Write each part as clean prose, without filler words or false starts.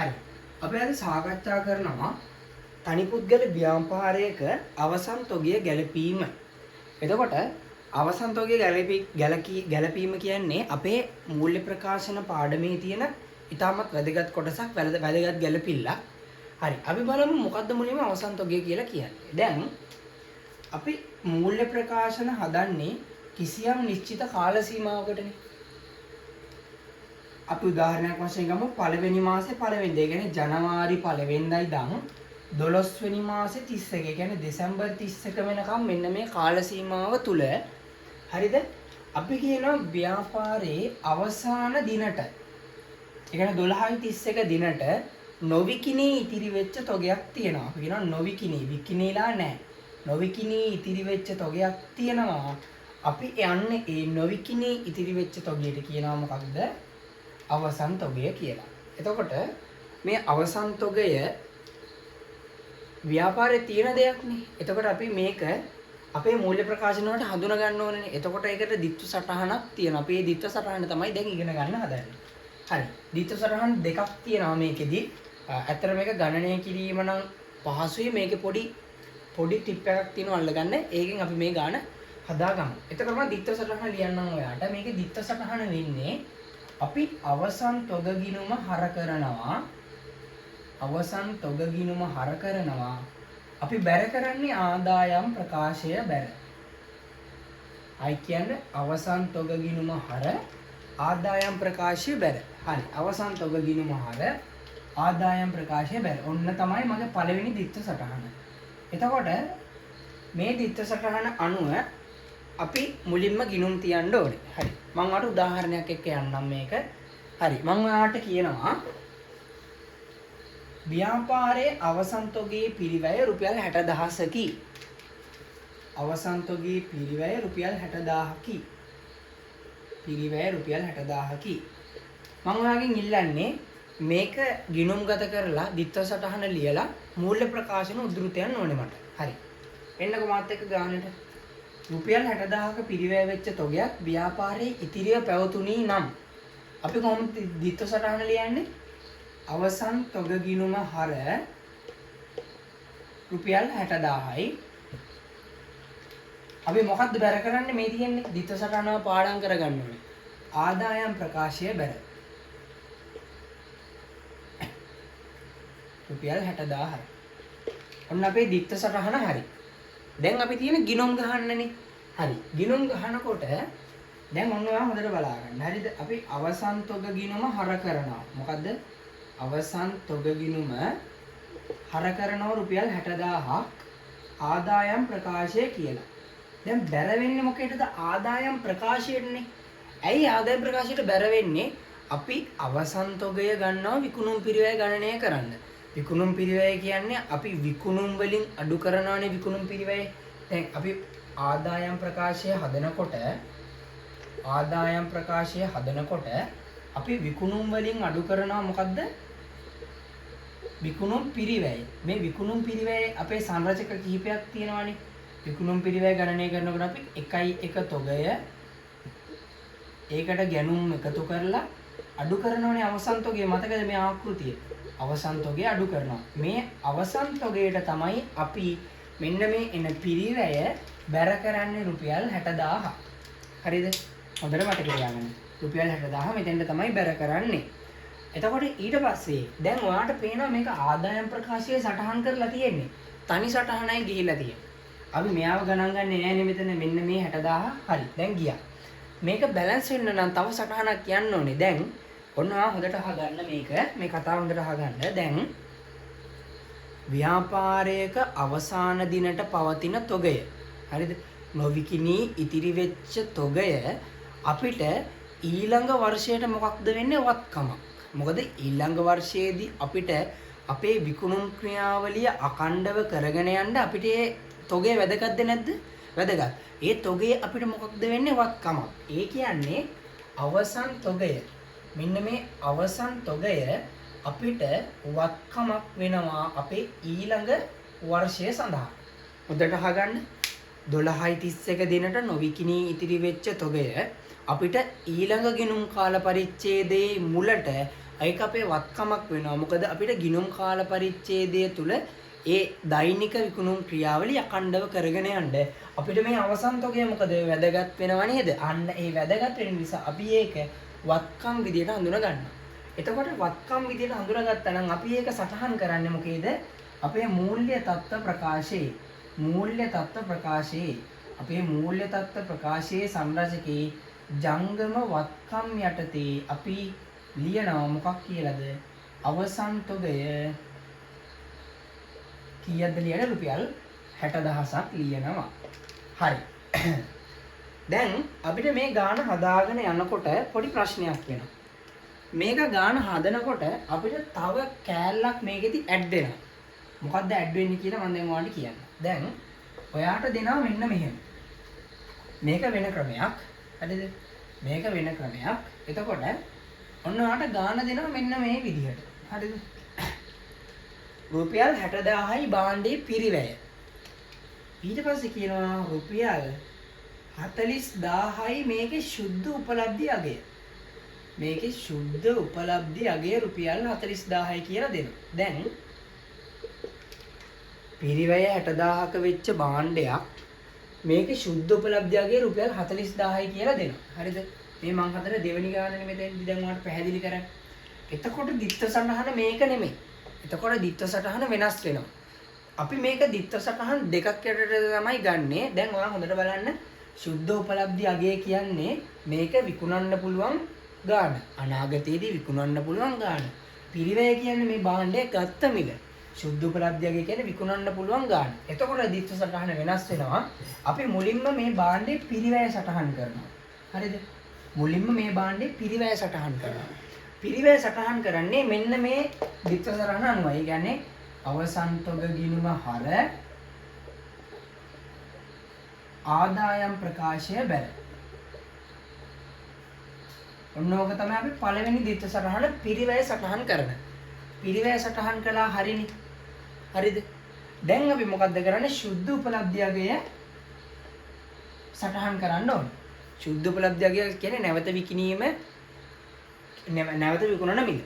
හරි. අපි අද සාකච්ඡා කරනවා තනි පුද්ගල ව්‍යාපාරයක අවසන් තොගය ගැලපීම. එතකොට අවසන් තොගය ගැලපීම කියන්නේ අපේ මූල්‍ය ප්‍රකාශන පාඩමේ තියෙන ඉතාමත් වැදගත් කොටසක්, වැදගත් ගැලපිල්ලක්. හරි. අපි බලමු මොකද්ද මුලින්ම අවසන් තොගය කියලා කියන්නේ. දැන් අපි මූල්‍ය ප්‍රකාශන හදන්නේ කිසියම් නිශ්චිත කාල සීමාවකටනේ. අපි උදාහරණයක් වශයෙන් ගමු පළවෙනි මාසේ පළවෙනිද. ඒ කියන්නේ ජනවාරි 1 වෙනිදා ඉඳන් 12 වෙනි මාසේ 31. ඒ කියන්නේ දෙසැම්බර් 31 වෙනකම් මෙන්න මේ කාල සීමාව තුල හරිද? අපි කියනවා ව්‍යාපාරයේ අවසාන දිනට. ඒ කියන්නේ 12/31 දිනට නොවිකිනී ඉතිරි වෙච්ච තොගයක් තියෙනවා. අපි කියනවා නොවිකිනී, විකිනීලා නැහැ. නොවිකිනී ඉතිරි වෙච්ච තොගයක් තියෙනවා. අපි යන්නේ ඒ නොවිකිනී ඉතිරි වෙච්ච තොගයට කියනවා මොකක්ද? අවසන් තොගය කියලා. එතකොට මේ අවසන් තොගය ව්‍යාපාරයේ තියෙන දෙයක්නේ. එතකොට අපි මේක අපේ මූල්‍ය ප්‍රකාශන වලට හඳුනා ගන්න ඕනේ. එතකොට ඒකට ditth සටහනක් තියෙනවා. අපි මේ ditth සටහන තමයි දැන් ඉගෙන ගන්න හදන්නේ. හරි. ditth සටහන් දෙකක් තියෙනවා මේකෙදි. ඇත්තට මේක ගණනය කිරීම නම් පහසුයි. මේකේ පොඩි ටිප් එකක් තියෙනවා අල්ලගන්න. ඒකෙන් අපි මේ ගාන හදාගමු. එතකොට මම ditth සටහන ලියන්නම් ඔයාලට. මේකේ ditth සටහන වෙන්නේ අපි අවසන් තොග ගිණුම හර කරනවා. අවසන් තොග ගිණුම හර කරනවා. අපි බැර කරන්නේ ආදායම් ප්‍රකාශය බැර. අයි කියන්නේ අවසන් තොග ගිණුම හර ආදායම් ප්‍රකාශය බැර. හරි. අවසන් තොග ගිණුම හර ආදායම් ප්‍රකාශය බැර. ඔන්න තමයි මගේ පළවෙනි ditth සටහන. එතකොට මේ ditth සටහන අනුව අපි මුලින්ම ගිණුම් තියන්න ඕනේ. හරි. මම ඔයාලට උදාහරණයක් එක්ක යන්නම් මේක. හරි. මම ඔයාලට කියනවා ව්‍යාපාරයේ අවසන් තොගයේ පිරිවැය රුපියල් 60000කි. අවසන් තොගයේ පිරිවැය රුපියල් 60000කි. පිරිවැය රුපියල් 60000කි. මම ඔයාගෙන් ඉල්ලන්නේ මේක ගිණුම්ගත කරලා ditth සටහන ලියලා මූල්‍ය ප්‍රකාශන උද්ෘතයන් ඕනේ මට. හරි. එන්නකෝ මාත් එක්ක ගානට. රුපියල් 60000ක පිරිවැය වෙච්ච තොගයක් ව්‍යාපාරයේ ඉතිරිව පැවතුණී නම් අපි කොහොමද ditth සටහන ලියන්නේ? අවසන් තොග ගිණුම හර රුපියල් 60000යි. අපි මොකද්ද බැර කරන්නේ මේ තියෙන්නේ? ditth සටහනව පාඩම් කරගන්න ඕනේ. ආදායම් ප්‍රකාශය බැර. රුපියල් 60000යි. ඔන්න අපේ ditth සටහන හරි. දැන් අපි තියෙන ගිණුම් ගහන්නනේ. හරි. ගිණුම් ගහනකොට දැන් ඔන්න ඔයා හොඳට බලා ගන්න. හරිද? අපි අවසන් තොග ගිණුම හර කරනවා. මොකද්ද? අවසන් තොග ගිණුම හර කරනවා රුපියල් 60000ක් ආදායම් ප්‍රකාශය කියලා. දැන් බැර වෙන්නේ මොකේද? ආදායම් ප්‍රකාශයෙන්නේ. ඇයි ආදායම් ප්‍රකාශයට බැර වෙන්නේ? අපි අවසන් තොගය ගන්නවා විකුණුම් පිරිවැය ගණනය කරන්න. විකුණුම් පිරිවැය කියන්නේ අපි විකුණුම් වලින් අඩු කරනවානේ විකුණුම් පිරිවැය. දැන් අපි ආදායම් ප්‍රකාශය හදනකොට අපි විකුණුම් වලින් අඩු කරනවා මොකද්ද? විකුණුම් පිරිවැය. මේ විකුණුම් පිරිවැය අපේ සංරචක කිහිපයක් තියෙනවානේ. විකුණුම් පිරිවැය ගණනය කරනකොට අපි 1 තොගය ඒකට ගැනුම් එකතු කරලා අඩු කරනවානේ අවසන් තොගය. මතකද මේ ආකෘතිය? අවසන් තොගය අඩු කරනවා. මේ අවසන් තොගයට තමයි අපි මෙන්න මේ එන පිරිවැය බැර කරන්නේ රුපියල් 60000. හරිද? හොඳට මතක තියාගන්න. රුපියල් 60000 මෙතෙන්ට තමයි බැර කරන්නේ. එතකොට ඊට පස්සේ දැන් ඔයාලට පේනවා මේක ආදායම් ප්‍රකාශයේ සටහන් කරලා තියෙන්නේ. තනි සටහනයි ගිහිලා තියෙන්නේ. අපි මෙයාව ගණන් ගන්නේ නෑනේ මෙතන. මෙන්න මේ 60000. හරි. දැන් ගියා. මේක බැලන්ස් වෙන්න නම් තව සටහනක් යන්න ඕනේ. දැන් ඔන්න ඔයා හොඳට අහගන්න මේක. මේ කතාව හොඳට අහගන්න. දැන් ව්‍යාපාරයක අවසාන දිනට පවතින තොගය. හරිද? නොවිකිනී ඉතිරි වෙච්ච තොගය අපිට ඊළඟ වර්ෂයට මොකක්ද වෙන්නේ? වත්කමක්. මොකද ඊළඟ වර්ෂයේදී අපිට අපේ විකුණුම් ක්‍රියාවලිය අඛණ්ඩව කරගෙන යන්න අපිට ඒ තොගය වැදගත්ද නැද්ද? වැදගත්. ඒ තොගය අපිට මොකක්ද වෙන්නේ? වත්කමක්. ඒ කියන්නේ අවසන් තොගය. මෙන්න මේ අවසන් තොගය අපිට වත්කමක් වෙනවා අපේ ඊළඟ වර්ෂය සඳහා. හොඳට අහගන්න. 12/31 දිනට නොවිකිනී ඉතිරි වෙච්ච තොගය අපිට ඊළඟ ගිණුම් කාල පරිච්ඡේදයේ මුලට ඒක අපේ වත්කමක් වෙනවා. මොකද අපිට ගිණුම් කාල පරිච්ඡේදය තුල ඒ දෛනික විකුණුම් ක්‍රියාවලිය අඛණ්ඩව කරගෙන යන්න අපිට මේ අවසන් තොගය මොකද වැදගත් වෙනව නේද? අන්න ඒ වැදගත් වෙන නිසා අපි ඒක වත්කම් විදියට හඳුනා ගන්නවා. එතකොට වත්කම් විදියට හඳුනාගත්තා නම් අපි ඒක සටහන් කරන්නේ මොකේද? අපේ මූල්‍ය තත්ත්ව ප්‍රකාශයේ අපේ මූල්‍ය තත්ත්ව ප්‍රකාශයේ සංරචකේ ජංගම වත්කම් යටතේ අපි ලියනවා මොකක් කියලාද? අවසන් තොගය කීයක්ද ලියන්නේ? රුපියල් 60000ක් ලියනවා. හරි. දැන් අපිට මේ ගාන හදාගෙන යනකොට පොඩි ප්‍රශ්නයක් වෙනවා. මේක ගාන හදනකොට අපිට තව කෑල්ලක් මේකෙදි ඇඩ් වෙනවා. මොකද්ද ඇඩ් වෙන්නේ කියලා මම දැන් ඔයාලට කියන්න. දැන් ඔයාට දෙනවා මෙන්න මෙහෙම. මේක වෙන ක්‍රමයක්. හරිද? මේක වෙන ක්‍රමයක්. එතකොට ඔන්න ඔයාට ගාන දෙනවා මෙන්න මේ විදිහට. හරිද? රුපියල් 60000යි භාණ්ඩේ පිරිවැය. ඊට පස්සේ කියනවා රුපියල් 40000යි මේකේ සුද්ධ උපලබ්ධි අගය. මේකේ සුද්ධ උපලබ්ධි අගය රුපියල් 40000යි කියලා දෙනවා. දැන් පිරිවැය 60000ක වෙච්ච භාණ්ඩයක් මේකේ සුද්ධ උපලබ්ධි අගය රුපියල් 40000යි කියලා දෙනවා. හරිද? මේ මං හදන දෙවෙනි ගානනේ මෙතෙන්දි දැන් ඔයාලට පැහැදිලි කරන්නේ. එතකොට දිත්ත සටහන මේක නෙමෙයි. එතකොට දිත්ත සටහන වෙනස් වෙනවා. අපි මේක දිත්ත සටහන් දෙකක් යටට තමයි ගන්නෙ. දැන් ඔයා හොඳට බලන්න. සුද්ධ උපලබ්ධි අගය කියන්නේ මේක විකුණන්න පුළුවන් ගාන. අනාගතයේදී විකුණන්න පුළුවන් ගාන. පිරිවැය කියන්නේ මේ භාණ්ඩය ගත්ත මිල. සුද්ධ උපලබ්ධි අගය කියන්නේ විකුණන්න පුළුවන් ගාන. එතකොට දිත්ත සටහන වෙනස් වෙනවා. අපි මුලින්ම මේ භාණ්ඩේ පිරිවැය සටහන් කරනවා. හරිද? මුලින්ම මේ භාණ්ඩේ පිරිවැය සටහන් කරනවා. පිරිවැය සටහන් කරන්නේ මෙන්න මේ දිත්ත සටහන අනුවයි. ඒ කියන්නේ අවසන් තොග ගිණුම හර ආදායම් ප්‍රකාශය බැල. ඔන්නෝක තමයි අපි පළවෙනි දිත්ත සටහන පිරිවැය සටහන් කරන. පිරිවැය සටහන් කළා හරිනේ. හරිද? දැන් අපි මොකද්ද කරන්නේ? සුද්ධ උපලබ්ධි අගය සටහන් කරන්න ඕනේ. සුද්ධ උපලබ්ධි අගය කියන්නේ නැවත විකිණීම නැවත විකුණන මිල.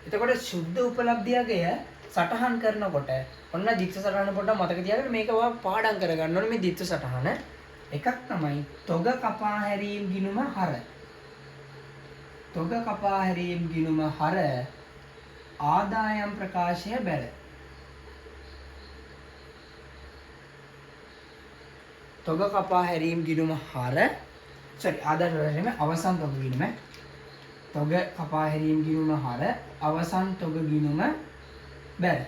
එතකොට සුද්ධ උපලබ්ධි අගය සටහන් කරනකොට ඔන්න දිත්ත සටහන පොඩ්ඩක් මතක තියාගන්න. මේක ඔයා පාඩම් කරගන්න ඕනේ මේ දිත්ත සටහන. එකක් තමයි තොග කපා හැරීම් ගිණුම හර. තොග කපා හැරීම් ගිණුම හර ආදායම් ප්‍රකාශය බැල. තොග කපා හැරීම් ගිණුම හර ආදායම් ප්‍රකාශය අවසන් තොග ගිණුම. තොග කපා හැරීම් ගිණුම හර අවසන් තොග ගිණුම බැල.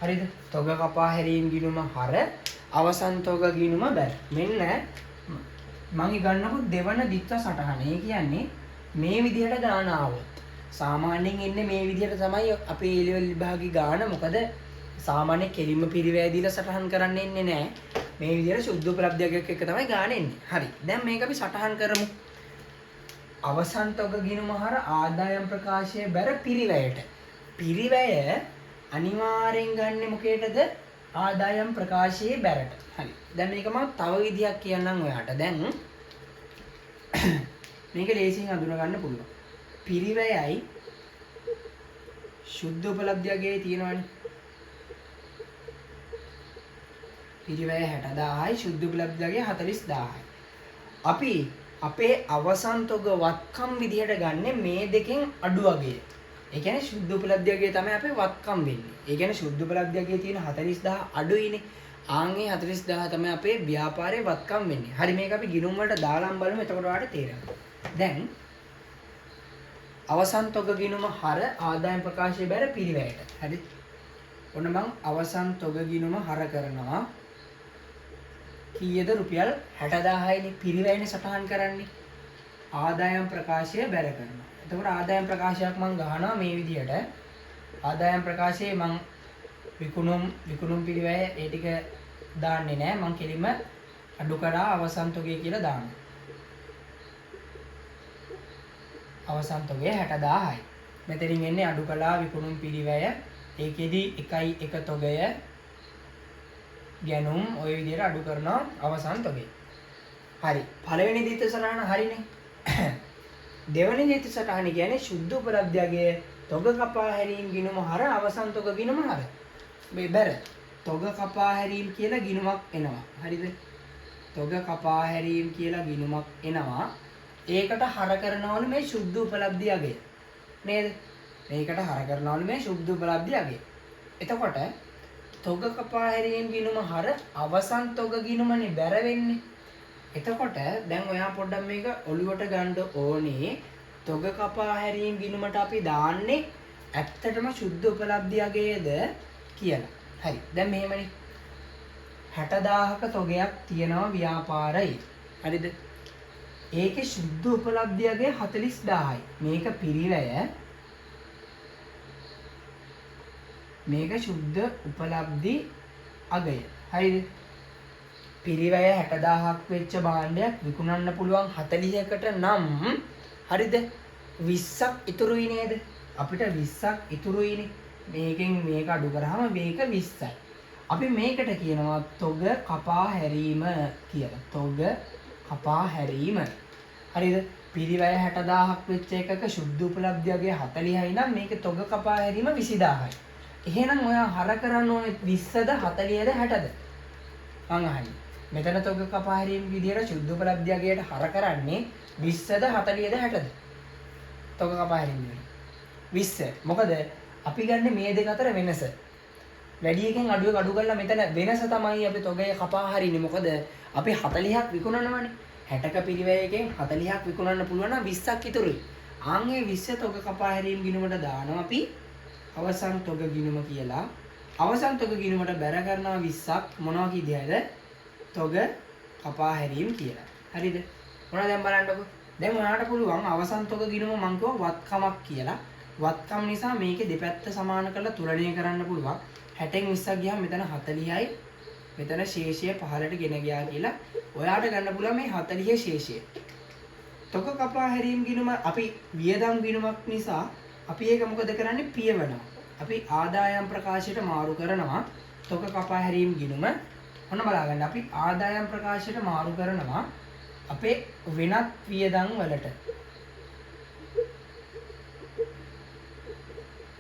හරිද? තොග කපා හැරීම් ගිණුම හර අවසන් තොග ගිණුම බැල. මෙන්න මම ගන්නකො දෙවන දිත්ත සටහන. ඒ කියන්නේ මේ විදිහට ගාන ආවොත් සාමාන්‍යයෙන් එන්නේ මේ විදිහට තමයි අපේ A level විභාගේ ගාන. මොකද සාමාන්‍ය කෙලින්ම පිරිවැය දීලා සටහන් කරන්න එන්නේ නැහැ. මේ විදිහට සුද්ධ උපලබ්ධියක් එක්ක තමයි ගාන එන්නේ. හරි. දැන් මේක අපි සටහන් කරමු. අවසන් තොග ගිණුම හර ආදායම් ප්‍රකාශය බැර පිරිවැයට. පිරිවැය අනිවාර්යෙන් ගන්නෙ මොකේටද? ආදායම් ප්‍රකාශයේ බැරට. හරි. දැන් මේක මම තව විදියක් කියන්නම් ඔයාට. දැන් මේක ලේසියෙන් අඳුන ගන්න පුළුවන්. පිරිවැයයි සුද්ධ උපලබ්ධි අගයේ තියෙනවනේ. පිරිවැය 60000යි සුද්ධ උපලබ්ධි අගය 40000යි. අපි අපේ අවසන් තොග වත්කම් විදිහට ගන්නෙ මේ දෙකෙන් අඩු අගය. ඒ කියන්නේ සුද්ධ උපලබ්ධි අගය තමයි අපේ වත්කම් වෙන්නේ. ඒ කියන්නේ සුද්ධ උපලබ්ධි අගයේ තියෙන 40000 අඩුයිනේ. ආන්ගේ 40000 තමයි අපේ ව්‍යාපාරයේ වත්කම් වෙන්නේ. හරි මේක අපි ගිණුම් වලට දාලා බලමු. එතකොට ඔයාලට තේරෙනවා. දැන් අවසන් තොග ගිණුම හර ආදායම් ප්‍රකාශය බැර පිරිවැයට. හරි. ඔන්න මම අවසන් තොග ගිණුම හර කරනවා. කීයද? රුපියල් 60000යිනේ. පිරිවැයනේ සටහන් කරන්නේ. ආදායම් ප්‍රකාශය බැර කරනවා. එතකොට ආදායම් ප්‍රකාශයක් මම ගහනවා මේ විදිහට. ආදායම් ප්‍රකාශයේ මම විකුණුම් පිරිවැය ඒ ටික දාන්නේ නැහැ. මම කෙලින්ම අඩු කරා අවසන් තොගය කියලා දානවා. අවසන් තොගය 60000යි. මෙතනින් එන්නේ අඩු කළා විකුණුම් පිරිවැය. ඒකෙදි 1 තොගය ගැනුම් ওই විදිහට අඩු කරනවා අවසන් තොගය. හරි. පළවෙනි දිත්ත සටහන හරිනේ. දෙවෙනි දිත්ත සටහන කියන්නේ සුද්ධ උපලබ්ධි අගය තොග කපා හැරීම් ගිණුම හර අවසන් තොග ගිණුම හර. මේ බැර තොග කපා හැරීම් කියලා ගිණුමක් එනවා. හරිද? තොග කපා හැරීම් කියලා ගිණුමක් එනවා. ඒකට හර කරනවලු මේ සුද්ධ උපලබ්ධි අගය. නේද? මේකට හර කරනවලු මේ සුද්ධ උපලබ්ධි අගය. එතකොට තොග කපා හැරීම් ගිණුම හර අවසන් තොග ගිණුමනේ බැර වෙන්නේ. එතකොට දැන් ඔයා පොඩ්ඩක් මේක ඔළුවට ගන්න ඕනේ. තොග කපා හැරීම් ගිණුමට අපි දාන්නේ ඇත්තටම සුද්ධ උපලබ්ධි අගයද කියලා. හරි. දැන් මෙහෙමනේ 60000ක තොගයක් තියෙනවා ව්‍යාපාරයි. හරිද? ඒකේ සුද්ධ උපලබ්ධි අගය 40000යි. මේක පිරිවැය. මේක සුද්ධ උපලබ්ධි අගය. හරිද? පිරිවැය 60000ක් වෙච්ච භාණ්ඩයක් විකුණන්න පුළුවන් 40කට නම් හරිද? 20ක් ඉතුරුයි නේද? අපිට 20ක් ඉතුරුයිනේ. මේකෙන් මේක අඩු කරාම මේක 20යි. අපි මේකට කියනවා තොග කපා හැරීම කියලා. තොග කපා හැරීම. හරිද? පිරිවැය 60000ක් වෙච්ච එකක සුද්ධ උපලබ්ධි අගය 40යි නම් මේකේ තොග කපා හැරීම 20000යි. එහෙනම් ඔයා හර කරන්න ඕනේ 20ද 40ද 60ද? මං අහන්නේ. මෙතන තොග කපා හැරීම විදියට සුද්ධ උපලබ්ධි අගයට හර කරන්නේ 20ද 40ද 60ද? තොග කපා හැරීම වල 20. මොකද අපි ගන්න මේ දෙක අතර වෙනස. වැඩි එකෙන් අඩුවක අඩු කරලා මෙතන වෙනස තමයි අපි තොගය කපා හරින්නේ. මොකද අපි 40ක් විකුණනවානේ. 60ක පිරිවැයකින් 40ක් විකුණන්න පුළුවන් නම් 20ක් ඉතුරුයි. ආන්ගේ 20 තොග කපා හැරීම ගිණුමට දානවා අපි අවසන් තොග ගිණුම කියලා. අවසන් තොග ගිණුමට බැර කරනවා 20ක් මොනවා කියදද? තොග කපා හැරීම කියලා. හරිද? මොනවද දැන් බලන්නකො. දැන් ඔයාලට පුළුවන් අවසන් තොග ගිණුම මං කියව වත්කමක් කියලා. වත්කම් නිසා මේකේ දෙපැත්ත සමාන කරලා තුලණය කරන්න පුළුවන්. 60න් 20ක් ගියාම මෙතන 40යි. මෙතන ශේෂය 15ට ගෙන ගියා කියලා. ඔයාට ගන්න පුළුවන් මේ 40 ශේෂය. තොග කපා හැරීම ගිණුම අපි වියදම් ගිණුමක් නිසා අපි ඒක මොකද කරන්නේ? පියවනවා. අපි ආදායම් ප්‍රකාශයට මාරු කරනවා. තොග කපා හැරීම ගිණුම ඔන්න බලා ගන්න. අපි ආදායම් ප්‍රකාශයට මාරු කරනවා අපේ වෙනත් වියදම් වලට.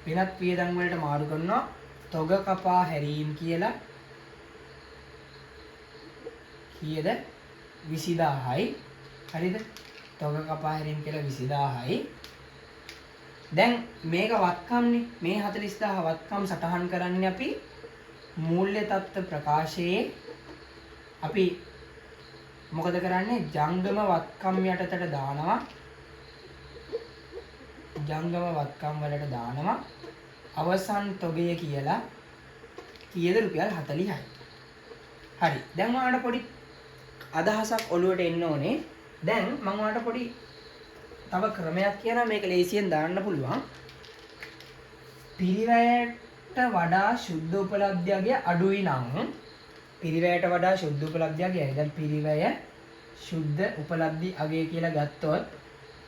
වෙනත් වියදම් වලට මාරු කරනවා තොග කපා හැරීම කියලා. කීයද? 20000යි. හරිද? තොග කපා හැරීම කියලා 20000යි. දැන් මේක වත්කම්නේ. මේ 40000 වත්කම් සටහන් කරන්නේ අපි මූල්‍ය තත්ත්ව ප්‍රකාශයේ අපි මොකද කරන්නේ? ජංගම වත්කම් යටතට දානවා. ජංගම වත්කම් වලට දානවා අවසන් තොගය කියලා. කීයද? රුපියල් 40යි. හරි. දැන් ඔයාලට පොඩි අදහසක් ඔළුවට එන්න ඕනේ. දැන් මම ඔයාලට පොඩි තව ක්‍රමයක් කියනවා මේක ලේසියෙන් දාන්න පුළුවන්. පිරිවැයට වඩා සුද්ධ උපලබ්ධි අගය අඩුයි නම් පිරිවැයට වඩා සුද්ධ උපලබ්ධි අගයයි. දැන් පිරිවැය සුද්ධ උපලබ්ධි අගය කියලා ගත්තොත්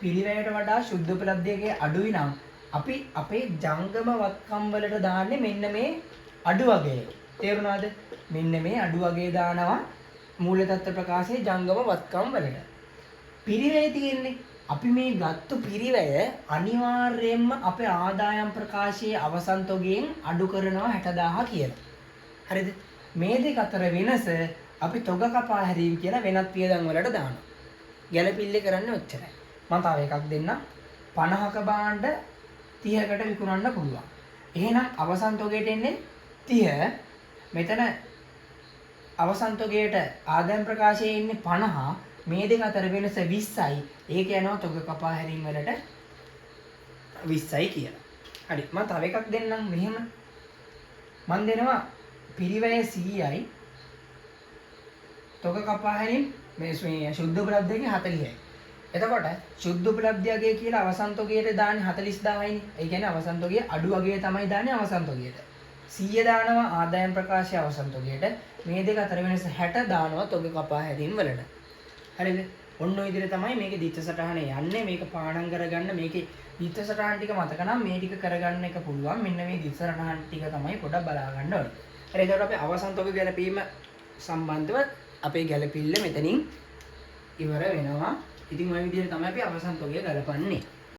පිරිවැයට වඩා සුද්ධ උපලබ්ධි අගය අඩුයි නම් අපි අපේ ජංගම වත්කම් වලට දාන්නේ මෙන්න මේ අඩු අගය. තේරුණාද? මෙන්න මේ අඩු අගය දානවා මූල්‍ය තත්ත්ව ප්‍රකාශයේ ජංගම වත්කම් වලට. පිරිවැය තියෙන්නේ අපි මේ ගත්තු පිරිවැය අනිවාර්යයෙන්ම අපේ ආදායම් ප්‍රකාශයේ අවසන් තොගයෙන් අඩු කරනවා 60000 කියලා. හරිද? මේ දෙක අතර වෙනස අපි තොග කපා හැරීම කියලා වෙනත් වියදම් වලට දානවා. ගැළපිල්ල කරන්නේ ඔච්චරයි. මම තව එකක් දෙන්නම්. 50ක භාණ්ඩ 30කට විකුණන්න පුළුවන්. එහෙනම් අවසන් තොගයට එන්නේ 30. මෙතන අවසන් තොගයට ආදායම් ප්‍රකාශයේ ඉන්නේ 50. මේ දෙක අතර වෙනස 20යි. ඒක යනවා තොග කපා හැරීම වලට 20යි කියලා. හරි. මම තව එකක් දෙන්නම් මෙහෙම. මම දෙනවා පිරිවැය 100යි. තොග කපා හැරීම මේ සුද්ධ උපලබ්ධියගේ 40යි. එතකොට සුද්ධ උපලබ්ධියගේ කියලා අවසන් තොගයට දාන්නේ 40000යිනේ. ඒ කියන්නේ අවසන් තොගයේ අඩු අගය තමයි දාන්නේ අවසන් තොගයට. 100 දානවා ආදායම් ප්‍රකාශය අවසන් තොගයට. මේ දෙක අතර වෙනස 60 දානවා තොග කපා හැරීම වලට. හරිද? ඔන්න ඔය විදිහට තමයි මේකේ දිත්ත සටහන යන්නේ. මේක පාඩම් කරගන්න මේකේ දිත්ත සටහන් ටික මතක නම් මේ ටික කරගන්න එක පුළුවන්. මෙන්න මේ දිත්ත සටහන් ටික තමයි පොඩක් බලා ගන්න ඕනේ. හරි. එතකොට අපි අවසන් තොග ගැලපීම සම්බන්ධව අපේ ගැලපිල්ල මෙතනින් ඉවර වෙනවා. ඉතින් ওই විදිහට තමයි අපි අවසන් තොගය ගලපන්නේ.